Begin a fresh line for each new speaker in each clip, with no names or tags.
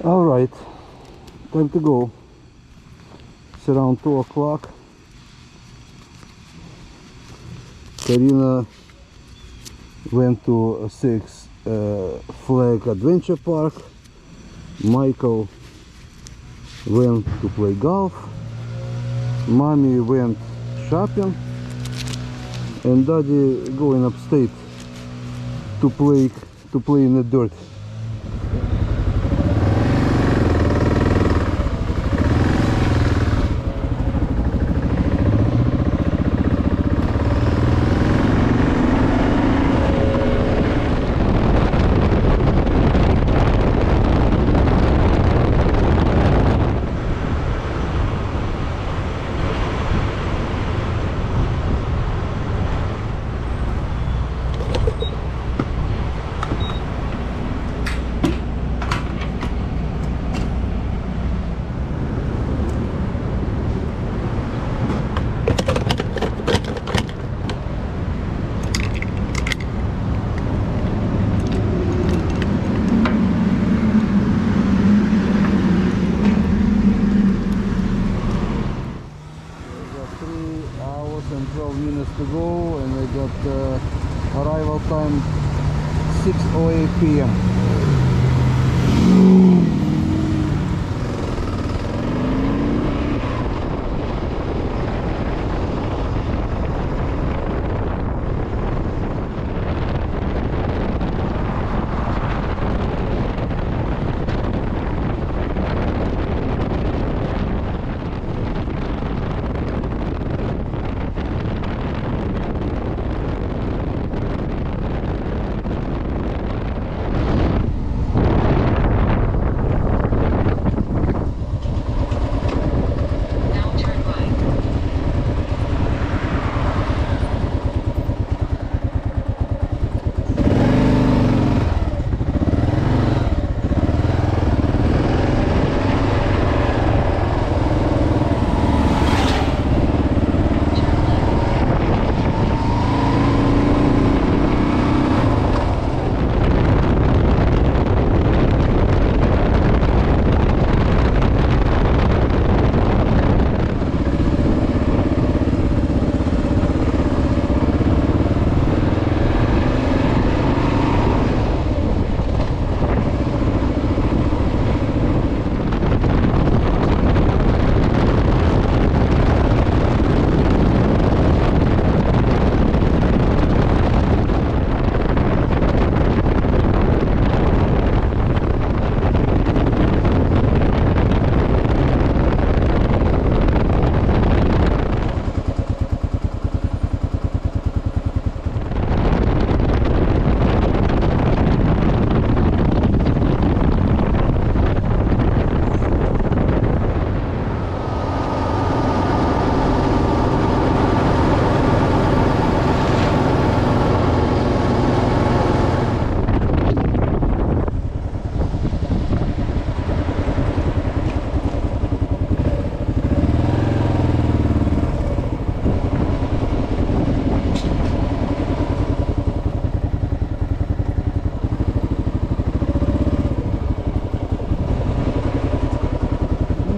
All right, time to go. It's around 2 o'clock. Karina went to a Six Flag Adventure Park. Michael went to play golf. Mommy went shopping. And Daddy going upstate to play in the dirt. And 12 minutes to go, and I got arrival time 6:08 p.m.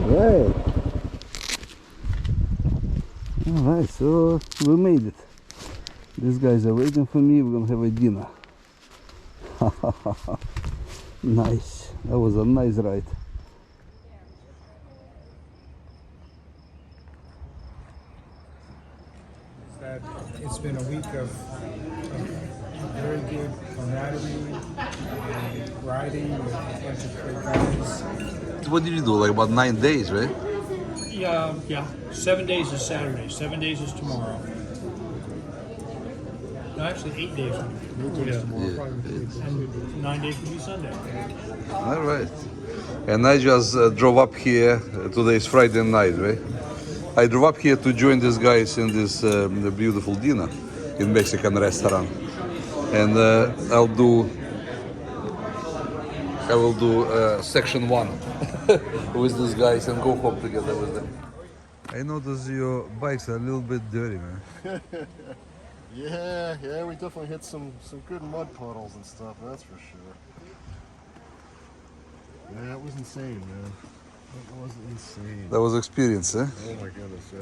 Right. Alright, so we made it. These guys are waiting for me. We're gonna have a dinner. Nice. That was a nice ride.
That it's been a week of very good camaraderie and riding with a bunch of great guys.
What did you do? Like about 9 days, right?
Yeah. 7 days is Saturday. 7 days is tomorrow. No, actually 8 days. And 9 days will be Sunday.
All right. And I just drove up here. Today is Friday night, right? I drove up here to join these guys in this the beautiful dinner in Mexican restaurant, and I will do section 1 with these guys and go home together with them. I notice your bikes are a little bit dirty, man.
Yeah, we definitely hit some good mud puddles and stuff, that's for sure. Yeah, that was insane, man. That was insane.
That was experience, eh?
Oh my goodness,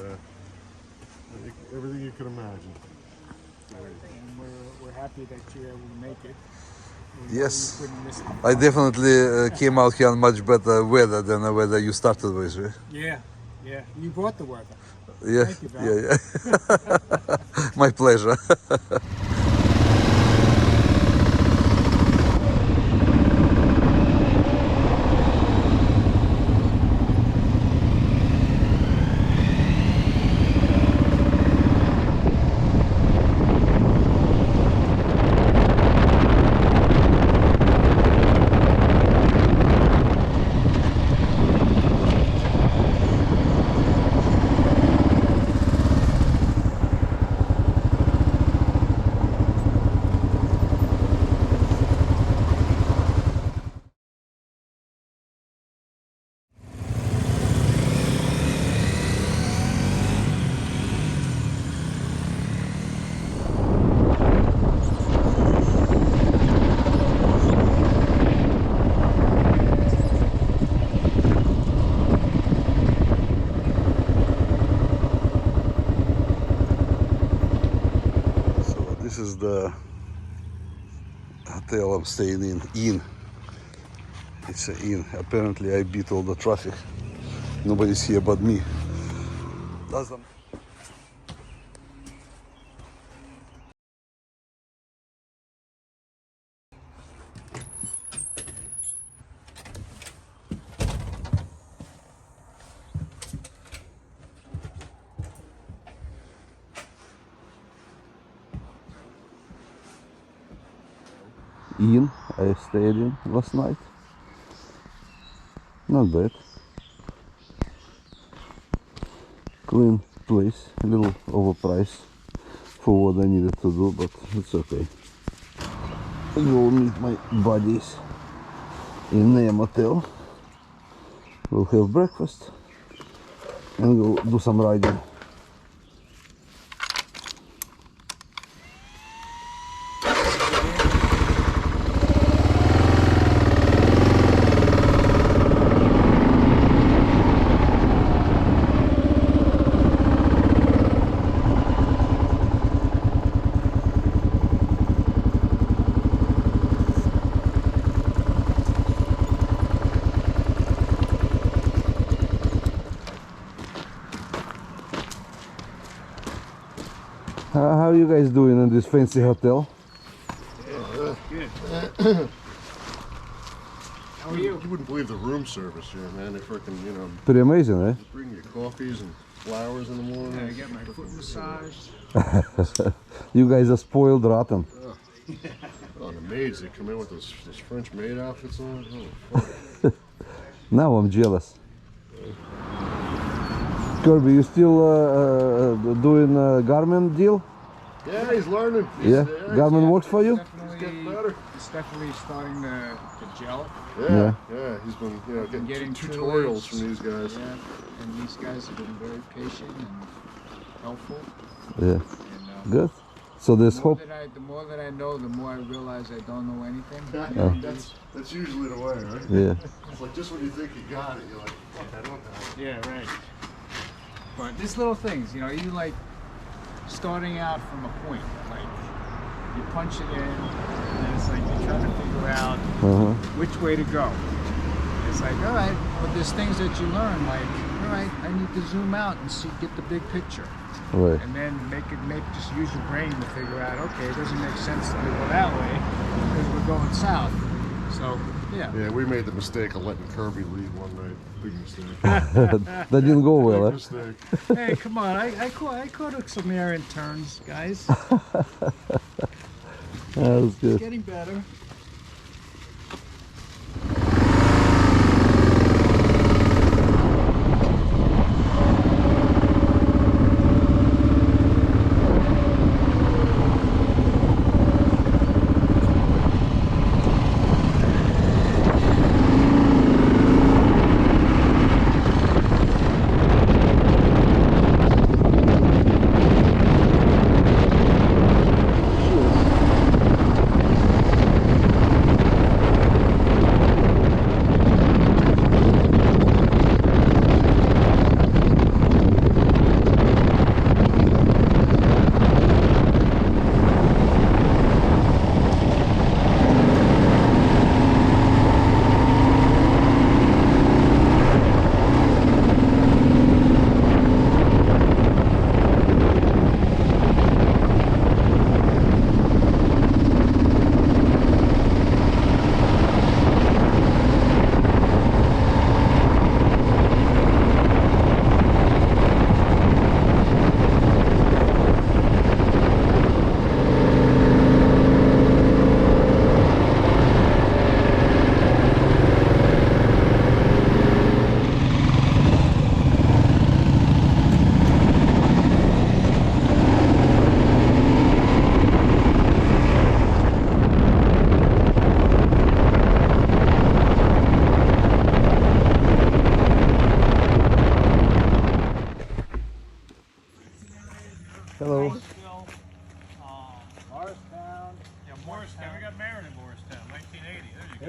everything you could imagine.
And we're happy that you're able to make it. We know
Yes.
you couldn't miss it.
I definitely came out here on much better weather than the weather you started with, right?
Yeah, yeah. You brought the weather.
Yeah,
Thank you, Val.
yeah. My pleasure. This is the hotel I'm staying in. Inn. It's an inn. Apparently I beat all the traffic. Nobody's here but me. Doesn't. Inn I stayed in last night. Not bad. Clean place, a little overpriced for what I needed to do, but it's okay. I go meet my buddies in the motel. We'll have breakfast and go do some riding. How are you guys doing in this fancy hotel?
Good. How are you?
You wouldn't believe the room service here, man. They freaking,
Pretty amazing, right?
bring you coffees and flowers in the morning.
I got my foot massaged.
You guys are spoiled rotten.
Oh, the maids, they come in with those French maid outfits on. Oh, fuck.
Now I'm jealous. Kirby, you still doing a garment deal?
Yeah, he's learning.
Yeah, garment works for you?
He's getting better.
It's definitely starting to gel.
Yeah, he's been, getting
Getting
tutorials
tutorials.
from these guys.
Yeah, and these guys have been very patient and helpful.
Yeah,
And,
good. So there's hope.
the more that I know, the more I realize I don't know anything.
That's usually the way, right?
Yeah.
It's like just when you think you got it, you're like, fuck, I don't know.
Yeah, right. But these little things, even like starting out from a point, like you punch it in, and it's like you're trying to figure out which way to go. It's like, all right, but there's things that you learn, like, all right, I need to zoom out and get the big picture.
Right.
And then just use your brain to figure out, okay, it doesn't make sense to go that way because we're going south. So, yeah.
Yeah, we made the mistake of letting Kirby lead one night. Big mistake.
That didn't go well,
Big
eh?
mistake.
Hey, come on, I caught some errant turns, guys.
That was good.
Getting better.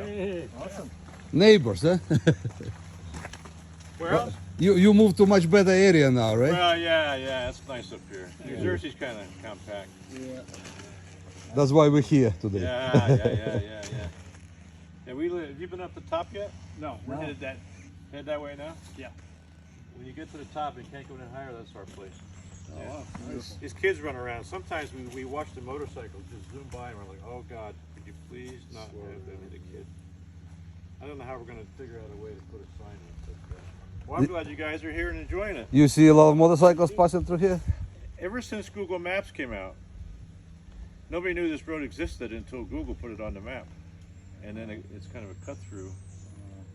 Hey.
Awesome.
Neighbors, huh?
Where else?
You moved to much better area now, right?
Well, yeah, it's nice up here. New Jersey's kind of compact.
Yeah.
That's why we're here today.
Yeah. Yeah, have you been up the top yet?
No, we're headed that.
Head that way now?
Yeah.
When you get to the top and can't go any higher, that's our place.
Oh, wow. Nice.
These kids run around. Sometimes we watch the motorcycles just zoom by and we're like, oh God, could you please not have them hit a kid? I don't know how we're going to figure out a way to put a sign up. But, well, I'm glad you guys are here and enjoying it.
You see a lot of motorcycles passing through here?
Ever since Google Maps came out, nobody knew this road existed until Google put it on the map. And then it's kind of a cut through.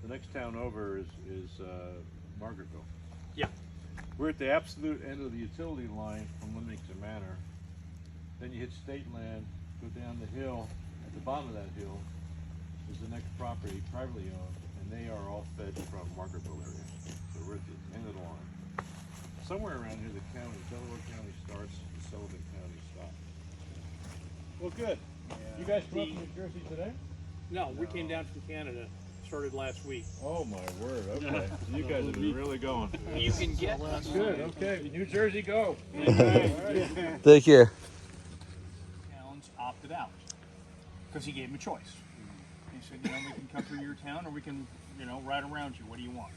The next town over is Margaretville.
Yeah.
We're at the absolute end of the utility line from Leamington Manor. Then you hit state land, go down the hill. At the bottom of that hill is the next property, privately owned, and they are all fed from Margaretville area. So we're at the end of the line. Somewhere around here, the county, Delaware County starts, and Sullivan County stops. Well, good. You guys come up from New Jersey today?
No, we came down from Canada. Started last week.
Oh my word! Okay, so you guys have been really going.
You can get
Good. Okay, New Jersey, go.
Take care.
towns opted out because he gave him a choice. He said, you know, we can come through your town or we can, you know, ride around you. What do you want?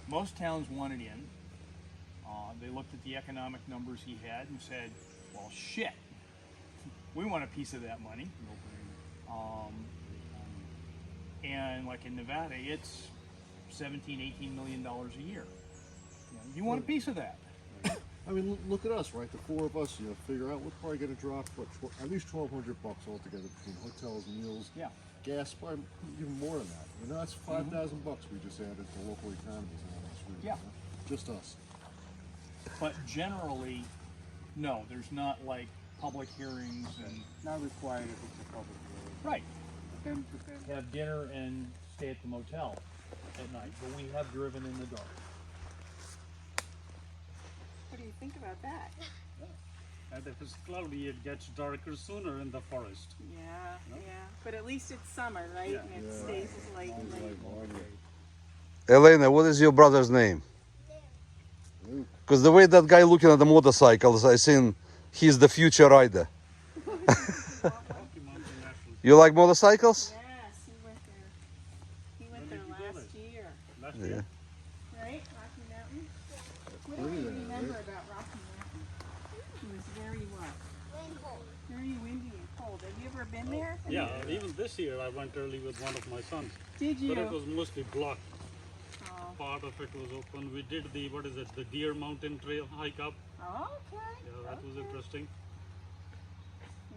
Most towns wanted in. They looked at the economic numbers he had and said, well, shit, we want a piece of that money. And like in Nevada, it's 17, 18 million dollars a year. You want a piece of that.
I mean, look at us, right? The four of us, figure out we're probably going to drop at least $1,200 altogether between hotels, meals,
Yeah.
gas, probably even more than that. That's $5,000 we just added to local economies now this week.
Yeah.
Just us.
But generally, no, there's not like public hearings and
Not required if it's a public road.
right.
10%.
Have dinner and stay at the motel at night, but we have driven in the dark.
What do you think about that?
And if it's cloudy, it gets darker sooner in the forest.
Yeah, but at least it's summer, right? And it stays as light and late.
Elena, what is your brother's name? Because the way that guy looking at the motorcycles, I think he's the future rider. You like motorcycles?
Yes, he went there last year.
Last
Yeah.
year.
Right? Rocky Mountain? What do you remember about Rocky Mountain? It was very what? Very windy and cold. Have you ever been there?
Yeah, even this year I went early with one of my sons.
Did you?
But it was mostly blocked.
Oh.
Part of it was open. We did the, the Deer Mountain Trail hike up.
Okay.
Yeah, that was interesting.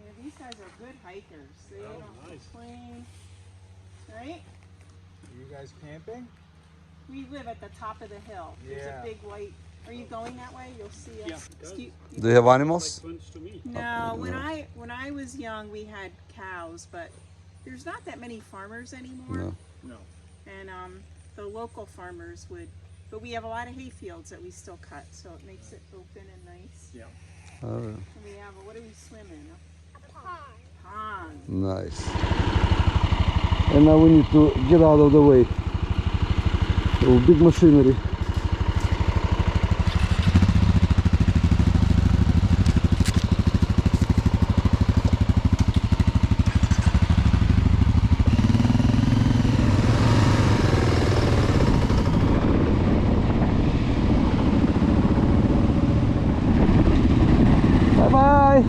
Yeah, these guys are good hikers. They
Oh,
don't
nice.
complain. Right?
Are you guys camping?
We live at the top of the hill. There's
Yeah.
a big white. Are you going that way? You'll see us.
Yeah.
Excuse-
Do you have animals?
Like twins to me.
No, when I was young, we had cows, but there's not that many farmers anymore.
No.
And the local farmers would, but we have a lot of hay fields that we still cut, so it makes it open and nice.
Yeah.
And we have what do we swim in? Pond.
Nice. And now we need to get out of the way. So big machinery. Bye-bye.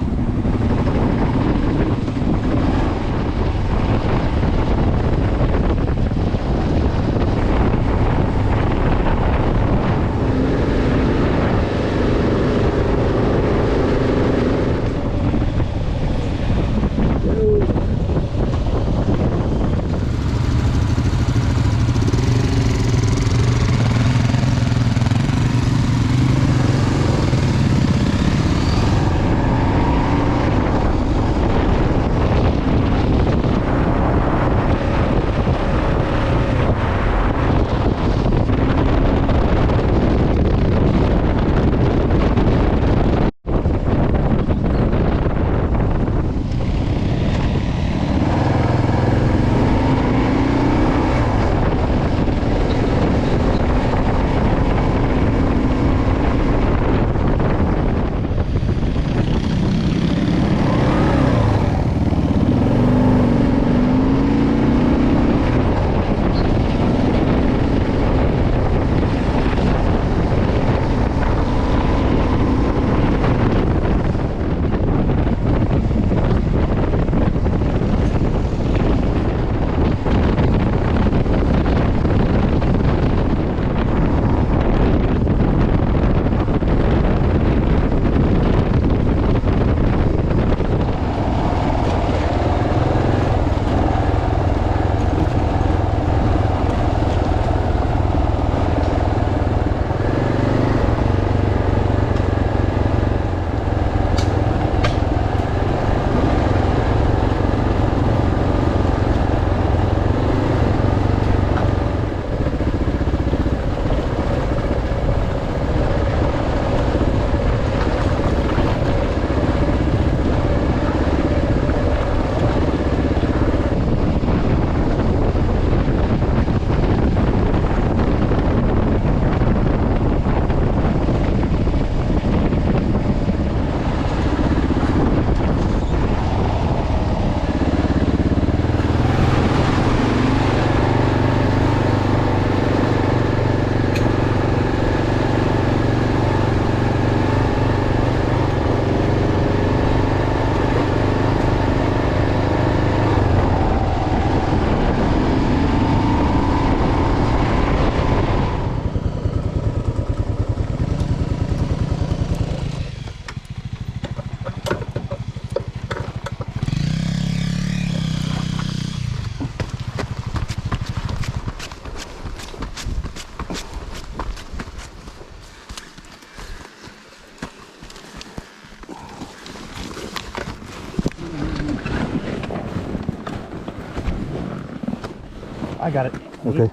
I got it.
Okay.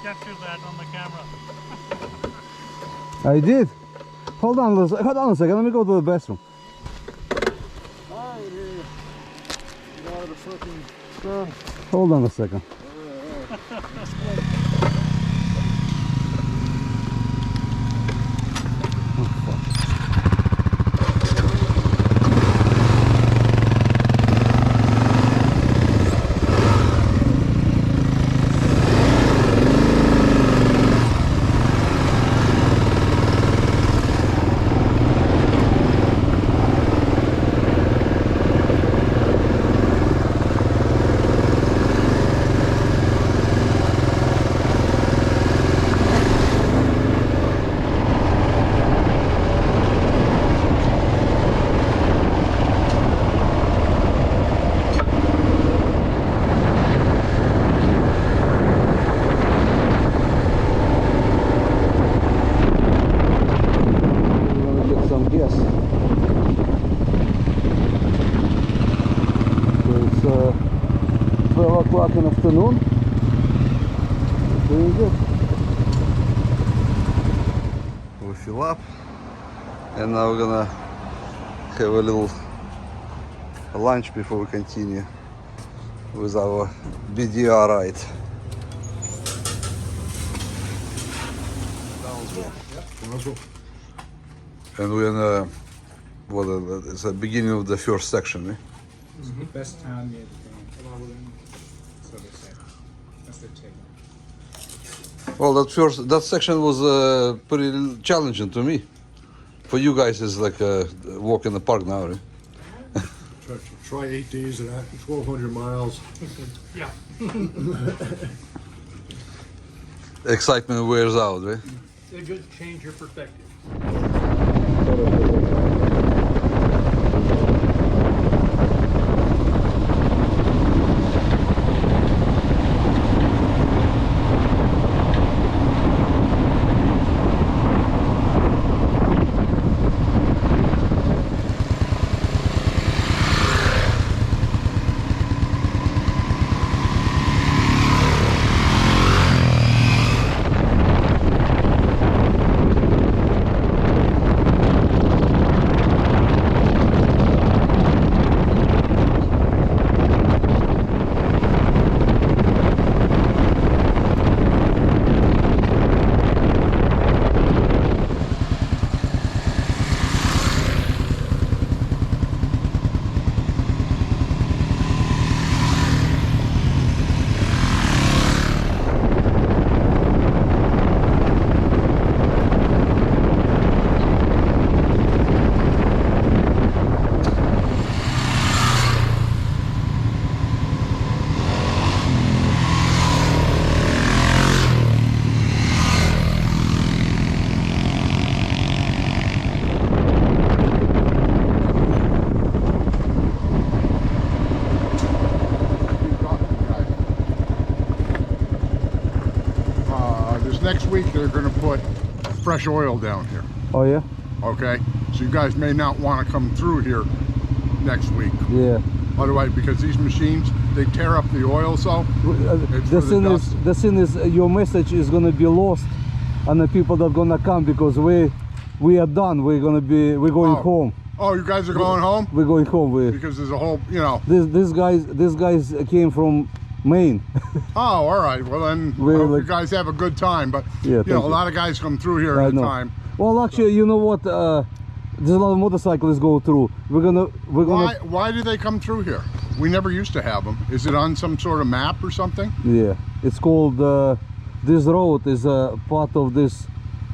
Capture that on the camera.
I did. Hold on a second. Let me go to the bathroom.
Hi, here. Get out of the fucking sun.
Hold on a second. Some gas. It's 12 o'clock in the afternoon. Doing good. We fill up, and now we're gonna have a little lunch before we continue with our BDR ride. And we're in it's the beginning of the first section, eh?
This is the best town near the thing. So they say. That's their take.
Well, that section was pretty challenging to me. For you guys, it's like a walk in the park now, right?
Try 8 days of that, 1,200 miles.
Yeah.
Excitement wears out, right?
It could change your perspective.
Next week they're going to put fresh oil down here.
Oh yeah?
Okay, so you guys may not want to come through here next week.
Yeah.
Otherwise, because these machines, they tear up the oil, so it's
The
for
thing
dust.
is, your message is gonna be lost on the people that gonna come, because we are done. We're going home.
Oh, you guys are going home?
We're going home.
Because there's a whole, you know.
These guys came from Maine.
Oh, all right. Well, then I
We're
hope
like-
you guys have a good time. But
Yeah,
you know,
thank
a lot of guys come through here at a time.
Well, actually, you know what? There's a lot of motorcyclists go through. We're gonna.
Why do they come through here? We never used to have them. Is it on some sort of map or something?
Yeah, it's called. This road is a part of this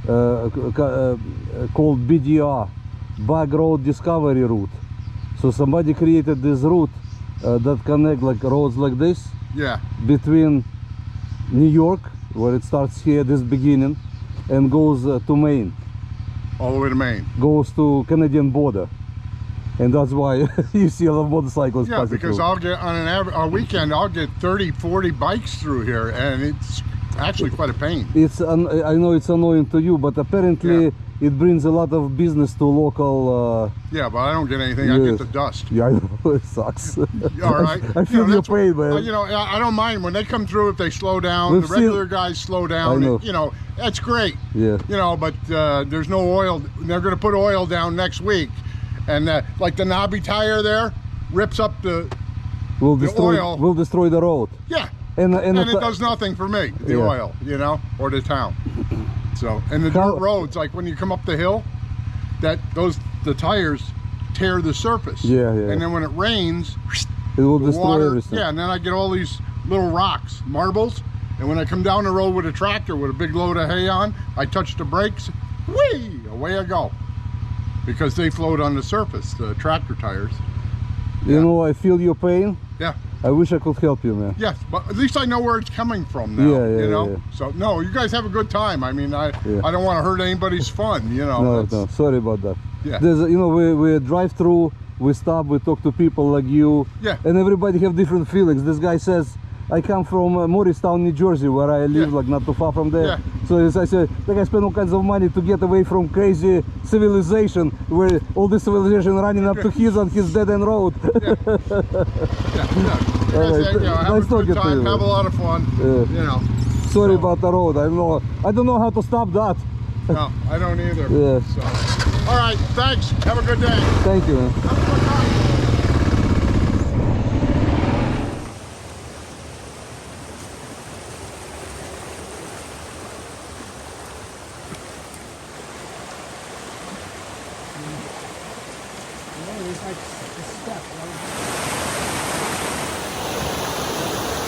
called BDR, Back Road Discovery Route. So somebody created this route that connect like roads like this.
Yeah.
Between New York, where it starts here, this beginning, and goes to Maine.
All the way to Maine.
Goes to Canadian border, and that's why you see a lot of motorcyclists
Yeah,
passing
because
through.
I'll get on a weekend, I'll get 30, 40 bikes through here, and it's actually quite a pain.
It's I know it's annoying to you, but apparently
it brings a lot of business to local.
Yeah, but I don't get anything. I
Yes.
get the dust.
Yeah, I know, it sucks.
All right.
I feel your
that's what-
pain, man.
You know, I don't mind when they come through. If they slow down,
We've
the regular
seen-
guys slow
I
down.
know.
You know, that's great.
Yeah.
You know, but there's no oil. They're going to put oil down next week, and like the knobby tire there rips up the
Will
the
destroy.
oil.
Will destroy the road.
Yeah.
And
And
the
it does nothing for me, the
Yeah.
oil, you know, or the town. So, and the
How-
dirt roads, like when you come up the hill, the tires tear the surface.
Yeah, yeah.
And then when it rains,
It will
the
destroy
water,
everything.
yeah, and then I get all these little rocks, marbles, and when I come down the road with a tractor with a big load of hay on, I touch the brakes, whee, away I go. Because they float on the surface, the tractor tires.
You know, I feel your pain.
Yeah.
I wish I could help you, man.
Yes, but at least I know where it's coming from now.
Yeah, yeah,
you know.
yeah.
So no, you guys have a good time. I mean,
Yeah.
I don't want to hurt anybody's fun. You know.
No,
That's-
no, sorry about that.
Yeah.
There's, you know, we drive through, we stop, we talk to people like you.
Yeah.
And everybody have different feelings. This guy says, I come from Morristown, New Jersey, where I live,
Yeah.
like not too far from there.
Yeah.
So I said, like I spend all kinds of money to get away from crazy civilization, where all this civilization running up to his on his dead end road.
Yeah. You
All
guys,
right.
you know, have
Nice
a good
talking to
time.
you,
Have a
man.
lot of fun.
Yeah.
You know.
Sorry
So-
about the road. I don't know how to stop that.
No, I don't either.
Yeah.
So, all right. Thanks. Have a good day.
Thank you, man.
Have a good time.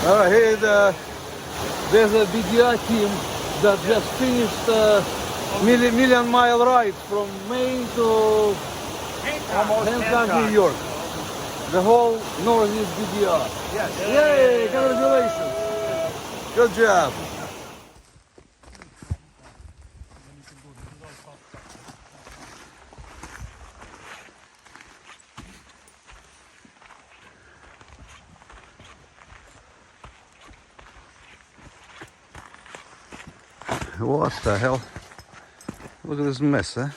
All right, here there's a BDR team that just finished million mile ride from Maine to Hancock, New York. The whole north is BDR.
Yes.
Yay! Congratulations! Good job. What the hell? Look at this mess, huh?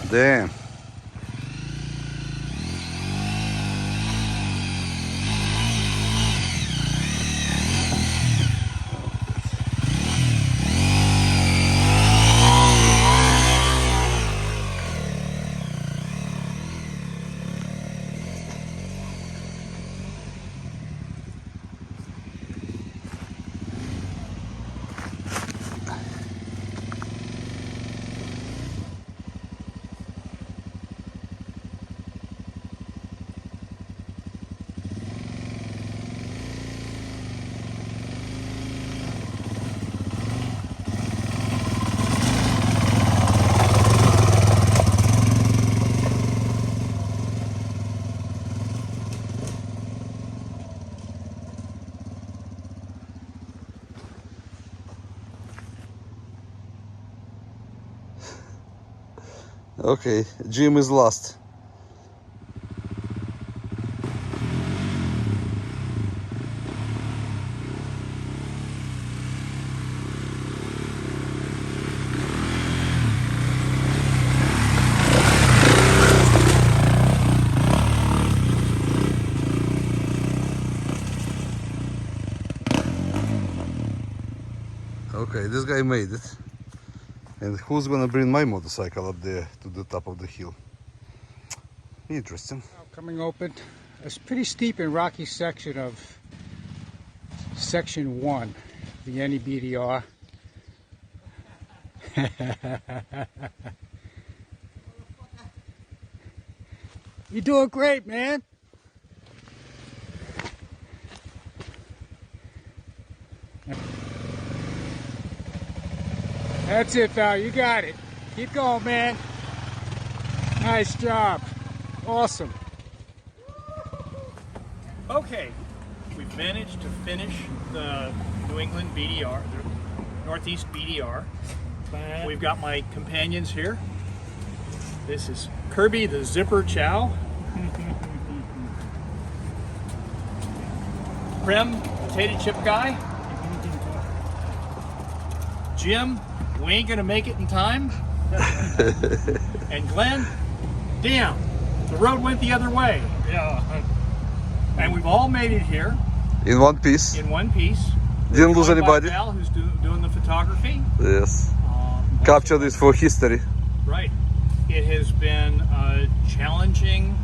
Damn. Okay, Jim is lost. Okay, this guy made it. And who's gonna bring my motorcycle up there to the top of the hill? Interesting.
Coming open, it's pretty steep and rocky section of section 1, the BDR. You're doing great, man. That's it, Val. You got it. Keep going, man. Nice job. Awesome.
Okay, we've managed to finish the New England BDR, the Northeast BDR. We've got my companions here. This is Kirby the Zipper Chow. Prem, potato chip guy. Jim, we ain't gonna make it in time. And Glenn, damn, the road went the other way.
Yeah.
And we've all made it here
In one piece.
in one piece.
Didn't lose
Joined by
anybody.
Val, who's doing the photography.
Yes. Capture this for history.
Right. It has been a challenging,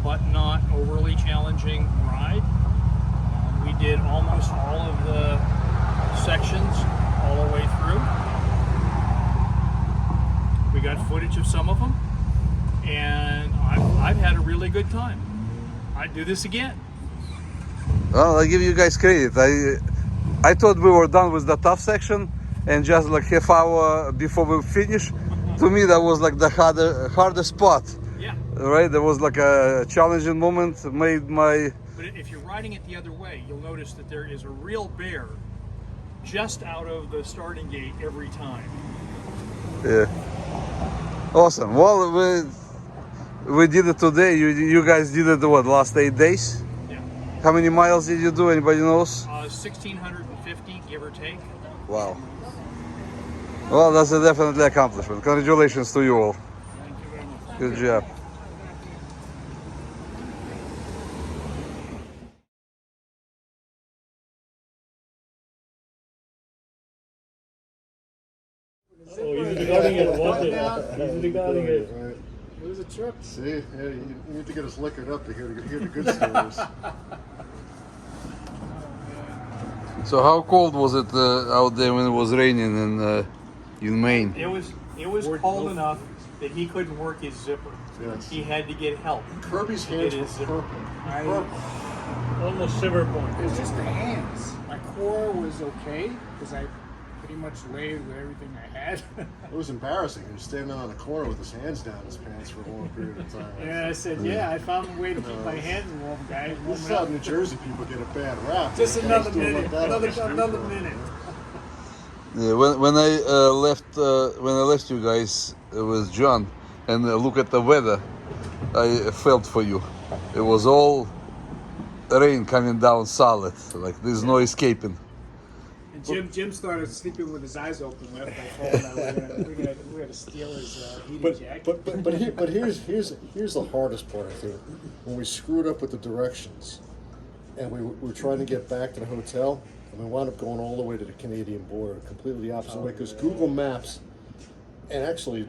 but not overly challenging ride. We did almost all of the sections all the way through. We got footage of some of them, and I've had a really good time. I'd do this again.
Well, I give you guys credit. I thought we were done with the tough section, and just like half hour before we finish, to me that was like the hardest spot.
Yeah.
Right? There was like a challenging moment. Made my
But if you're riding it the other way, you'll notice that there is a real bear just out of the starting gate every time.
yeah. Awesome. Well, we did it today. You guys did it what, last 8 days?
Yeah.
How many miles did you do? Anybody knows?
1,650, give or take.
Wow. Well, that's a definitely accomplishment. Congratulations to you all.
Thank you very much.
Good job.
Oh, easy regarding it. Watch it. Easy regarding it.
Right.
It was a trip.
See, yeah, you need to get us liquored up to hear the good stories.
So how cold was it out there when it was raining in Maine?
It was cold enough that he couldn't work his zipper.
Yes.
He had to get help.
Kirby's
to
hands
get
were
his zipper.
purple.
Almost shiver point.
It was just the hands. My core was okay because I pretty much laid with everything I had.
It was embarrassing. He was standing on the corner with his hands down his pants for a long period of time.
Yeah, I said, yeah, I found a way to keep my hands warm, guys.
This is how New Jersey people get a bad rap.
Just
Guys
another
do it
minute.
like that on the street,
Another
bro.
minute.
Yeah, when I left you guys with John and look at the weather, I felt for you. It was all rain coming down solid, like there's no escaping.
And Jim started sleeping with his eyes open left by phone. We had to steal his heating jacket.
But here's the hardest part, I think. When we screwed up with the directions, and we were trying to get back to the hotel, and we wound up going all the way to the Canadian border, completely the opposite way, because Google Maps, and actually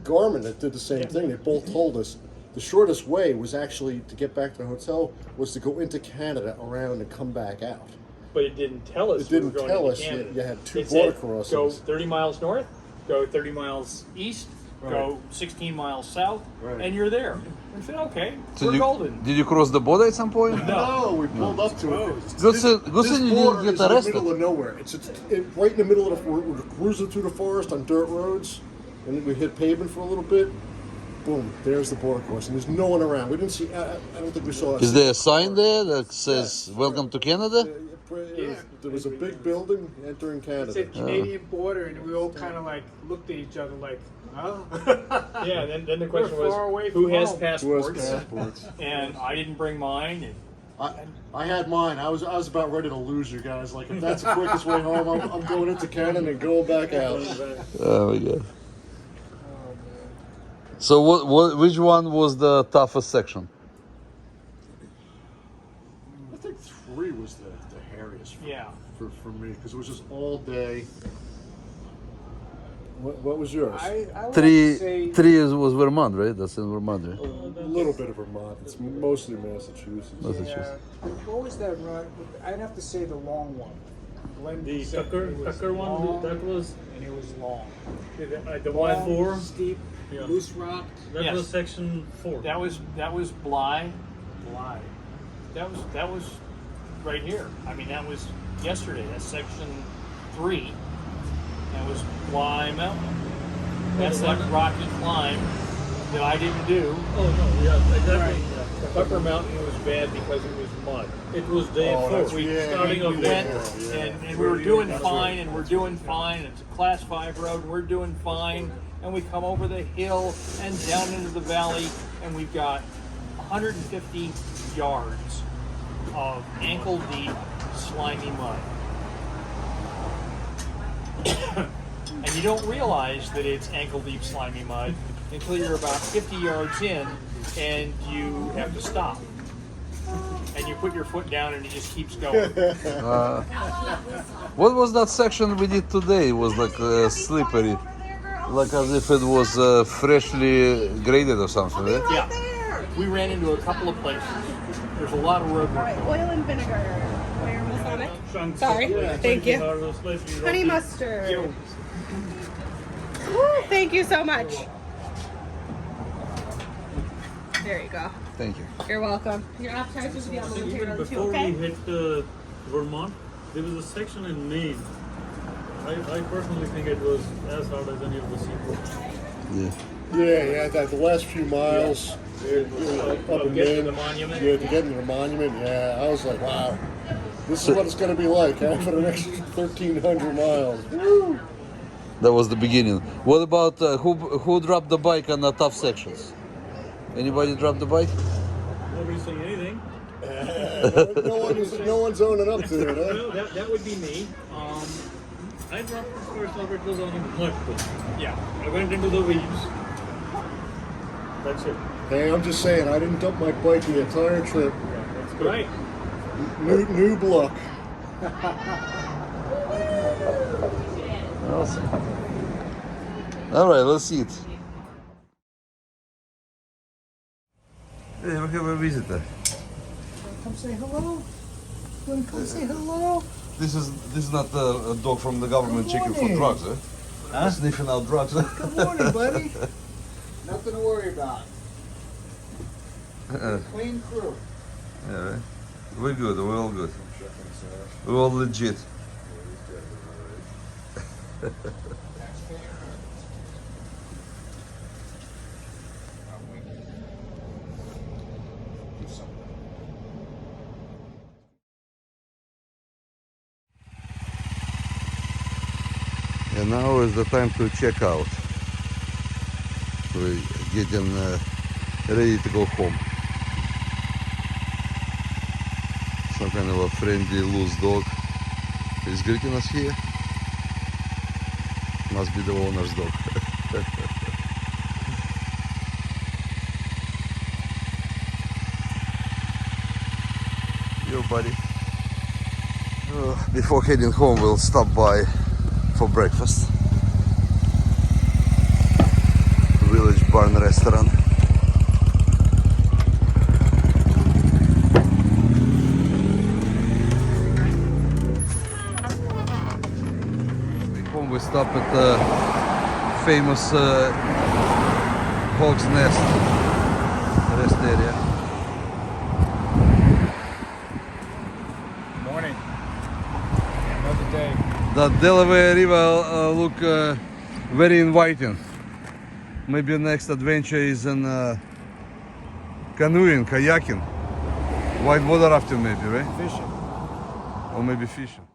Garmin that did the same thing, they both told us the shortest way was actually to get back to the hotel was to go into Canada around and come back out.
But it didn't tell us.
It didn't
we were going
tell
into
us
Canada.
you had two
It
border
said,
crossings.
Go 30 miles north, go 30 miles east, go 16 miles south,
Right.
and you're there. We said, okay,
So
we're golden.
did you cross the border at some point?
No, we pulled up to it.
Good thing you
border
didn't
is
get
in the
arrested.
middle of nowhere. It's right in the middle of we're cruising through the forest on dirt roads, and we hit pavement for a little bit. Boom! There's the border crossing. There's no one around. We didn't see. I don't think we saw.
Is there a sign there that says "Welcome to Canada"?
There was a big building entering
It
Canada.
said Canadian border, and we all kind of like looked at each other like, huh?
Yeah, then the question
We're far away
was, who
from
has
home.
Who has
passports?
passports?
And I didn't bring mine. And
I had mine. I was about ready to lose you guys. Like if that's the quickest way home, I'm going into Canada and going back out.
Oh my god. So which one was the toughest section?
I think 3 was the hairiest
yeah,
for me because it was just all day. What was yours?
I would
Three
say
was Vermont, right? That's in Vermont, right?
A little bit of Vermont. It's mostly Massachusetts.
Massachusetts.
what was that run? I'd have to say the long one. Glenn
The
said
Tucker
it was
one,
long,
that was
and it was long.
the one
Long,
4.
steep,
Yeah.
loose rock.
That
Yes.
was section 4.
that was Bly. That was right here. I mean, that was yesterday. That's section 3, That was Fly Mountain. That's that rocky climb that I didn't do.
Oh, no, yeah, exactly.
Pepper Mountain was bad because it was mud.
It was day four.
Starting on went, and we were doing fine, and we're doing fine. It's a class 5 road, we're doing fine, and we come over the hill and down into the valley, and we've got 150 yards of ankle deep slimy mud. And you don't realize that it's ankle deep slimy mud until you're about 50 yards in and you have to stop. And you put your foot down and it just keeps going.
What was that section we did today? It was like slippery, like as if it was freshly graded or something, right?
Yeah. We ran into a couple of places. There's a lot of road work.
Oil and vinegar. Where balsamic?
Chunks.
Sorry. Thank you.
Slightly
Honey mustard. Woo, thank you so much. There you go.
Thank you.
You're welcome. Your appetizers will be on the
Even
material too,
before
okay?
we hit Vermont, there was a section in Maine. I personally think it was as hard as any of the seaports.
Yeah.
Yeah, the last few miles up in
Get to the
Maine.
monument.
Yeah, to get to the monument, yeah, I was like, wow, this is what it's going to be like for the next 1,300 miles. Woo!
That was the beginning. What about who dropped the bike on the tough sections? Anybody drop the bike?
Nobody's saying anything.
No one's owning up to it, huh?
Well, that would be me. I dropped the first over, it was on a mud pit.
Yeah.
I went into the weeds. That's it.
Hey, I'm just saying, I didn't dump my bike the entire trip.
That's good.
Right.
Noob luck.
Awesome. All right, let's eat. Hey, we have a visitor.
Come say hello. Come say hello.
This is not a dog from the government checking for drugs, eh?
Huh?
Sniffing out drugs.
Good morning, buddy.
Nothing to worry about. Clean crew.
Yeah, right. We're good. We're all good. We're all legit. And now is the time to check out. We're getting ready to go home. Some kind of a friendly loose dog is greeting us here. Must be the owner's dog. Yo, buddy. Before heading home, we'll stop by for breakfast. Village Barn Restaurant. Home we stop at the famous Hog's Nest rest area.
Morning. Another day.
The Delaware River look very inviting. Maybe next adventure is in canoeing, kayaking, whitewater rafting maybe, right?
Fishing.
Or maybe fishing.